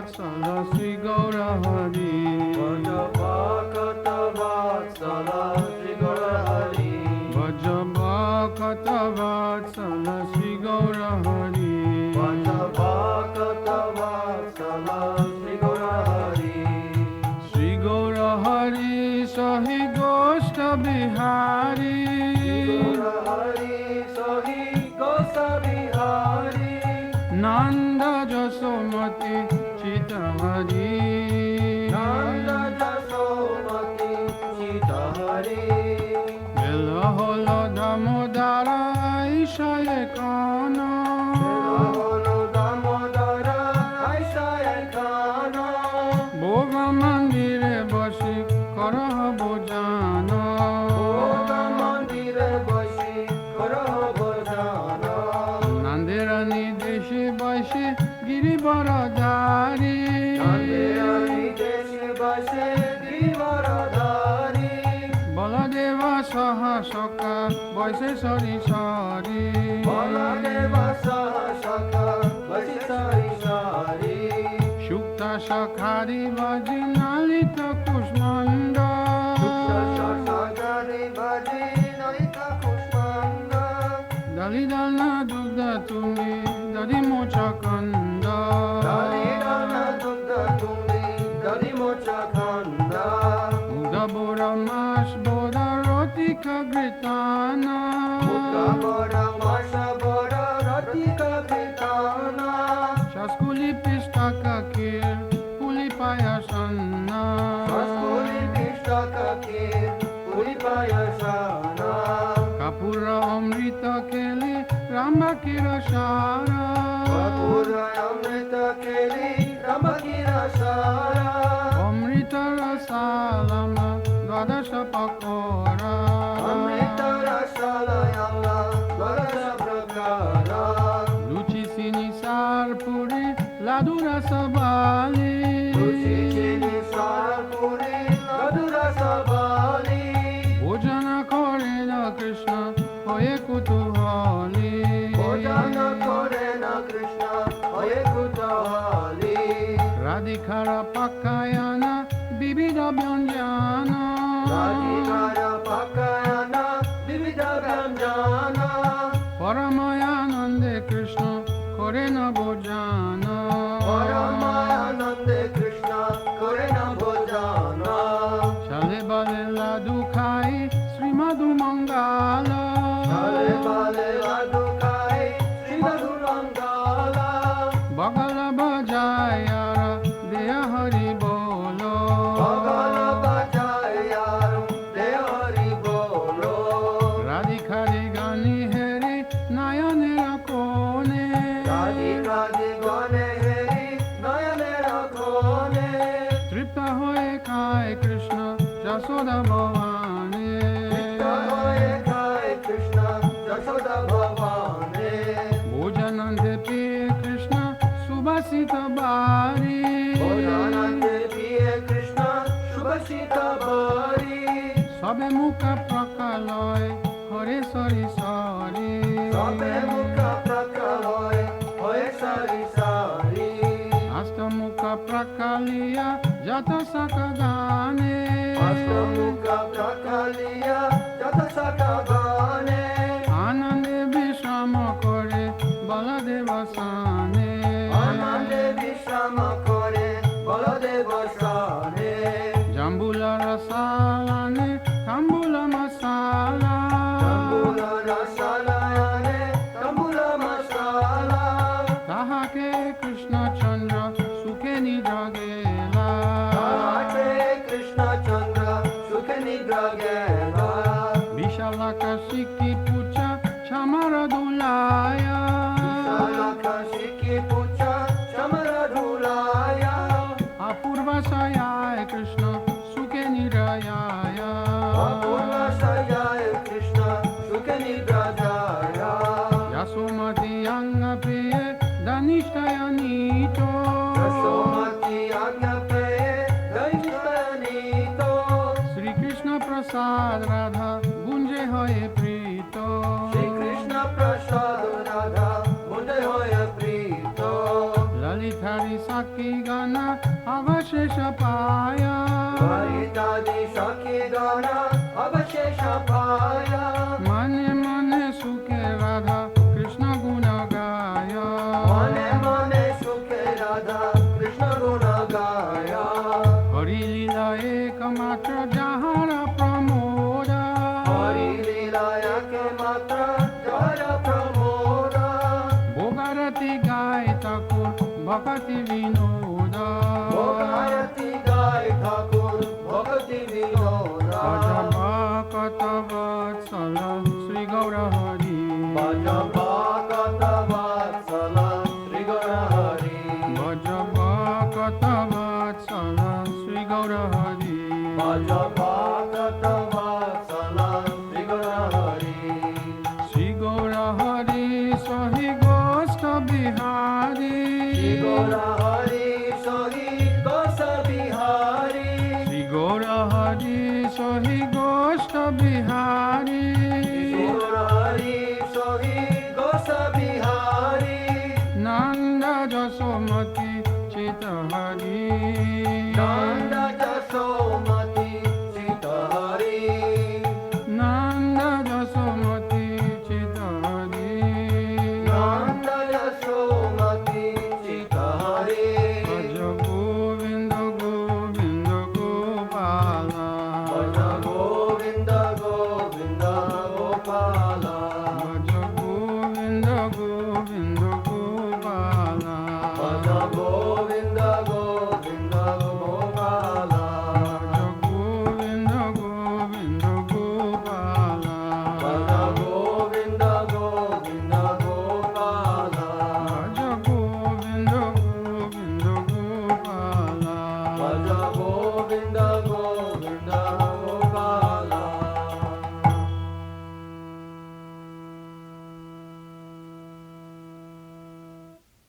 ভক্তবৎসল শ্রী গৌর হরি ভজ ভক্তবৎসল শ্রী গৌর হরি ভজ ভক্তবৎসল শ্রী গৌর হরি ভজ ভক্তবৎসল শ্রী গৌর হরি শ্রী গৌর হরি সহি গোষ্ঠ বিহারী গৌর হরি সহি গোস বিহারী নন্দ যশোমতি চিত হরি নন্দ যশোমতি চিত হরি বেল হল দামোদর ঈশায় কান হলো দামোদর আইসায় খান বোবা মন্দিরে বসি করহ বোজান মন্দিরে বসি করহ ভোজন নন্দের নিদেশে বসে গিরিবর দারি দেশে বসে দিবরধারী বলদেব সহ সকা বসে সরি সরি বলদেব সখা বসি সরি সরি সুক্ত সখারি বাজি নালিত কুষ্মণ্ড সখারি বাজি নলিত কুষ্মাণ্ড দলি দলনা দুগ্ধ তুমি দরি মোচ কন্দ দানা দুগ্ধ তুমি দরি মোচা খন্ড মুগ্ধ বোর মাস বোর রতিক ঘৃতান বড় মাস বড় রতিকা কৃতান শাসকুলি পিষ্টক ক্ষীর পুলি পায়াসন্ন কস্তুরি পিষ্টকে পুরি পায়সান কাপুর অমৃত খেলি রামবাকির সার কপুর অমৃত কেলি রমকির সারা অমৃত রসালম দ্বাদশ পকর অমৃত রসালয় বরস প্রকার লুচি চিনি সার পুরি লাদু রস বালি রুচি চিনি সার পুরি লডু রস বালি ভোজন করেন কৃষ্ণ হয়ে কুতুহলী ভোজন করে না কৃষ্ণ হয়ে কুতূহলী রাধিকার পাকায়ন বিবিধ ব্যঞ্জন রাধিকার পাকায়ন বিবিধ ব্যঞ্জন পরময়ানন্দে কৃষ্ণ করেন ভোজন পরমানন্দে কৃষ্ণ করে না ভোজন সালে বালে লাদু খাই শ্রীমধু মঙ্গল চলে বালে লাডু খাই শ্রীমধু মঙ্গল বগল বজায় আর দেয় হরি বলো বগল বাজায় আর দেয় হরি বলো রাধিকারি গানি হেরি নয়নের কোণে রাধিকাদি গনে হেরি নয়নের কোণে তৃপ্ত হয়ে খায় কৃষ্ণ যশোদা ভবানী হয়ে খায় কৃষ্ণ যশোদা ভবানে ভোজনন্দে পেয়ে কৃষ্ণ সুবাসিত বারি ভোজনান্তে পিয়ে কৃষ্ণ সুবাসিত বারি সবে মুখ প্রকালয় হরে সরি সরি সবে মুখ প্রকালয় হয়ে সারি সারি অষ্টমুখ প্রকালিয়া যত সক গানে অষ্টমুখ প্রকালিয়া যত সকা গানে আনন্দে বিশ্রাম করে বলদেব সানে আনন্দে বিশ্রাম করে বলদেব সানে জাম্বুল রসালানে তাম্বুল মশালা তাম্বুল রসালানে তাম্বুল মশালা তাহাকে কৃষ্ণচন্দ্র সুখে নিজ গেলা তাহাতে কৃষ্ণচন্দ্র সুখে নিদ্রা গেলা বিশালাকাশিকি পুচা ছামার দুলায়া শালাকা শিখি পুচ্ছা চমর ধুলায়া অপূর্ব সয়ায় কৃষ্ণ সুখে নিরয়ায় অপূর্ব সয়ায় কৃষ্ণ সুখে নিদ্রা যায় যশোমতি অঙ্গ প্রিয় ধনিষ্ঠায় নীত যশোমতি আজ্ঞা পেয়ে দৈনিক শ্রীকৃষ্ণ প্রসাদ রাধা গুঞ্জে হয়ে প্রীত শ্রীকৃষ্ণ প্রসাদ রাধা মুদে হয়ে প্রীত ললিতারি সাক সখী গানা অবশেষ পায়া ললিতাদি সখী গণা অবশেষ পায়া মনে মনে সুখে রাধা কৃষ্ণ গুণ গায় মনে মনে সুখে রাধা কৃষ্ণ গুণ গায়া হরি লীলা একমাত্র যাহার প্রমোদ হরি লীলায়কে মাত্র জয় প্রমোদ ভোগারতি গায় ঠাকুর ভক্তি বিনোদ ভোগায়তি গায় ঠাকুর ভক্তি বিনোদ ভজ ভকত বৎসল শ্রী গৌর হরি ভজ ভকত বৎসল শ্রী গৌর হরি ভজ ভকত বৎসল শ্রী গৌর হরি ভজ ভকত বৎসল শ্রী গৌর হরি শ্রী গৌর হরি সহি গোষ্ঠ বিহারী শ্রী গৌর হরি সহি গোস বিহারী শ্রী গৌর হরি সহি গোষ্ঠ বিহারী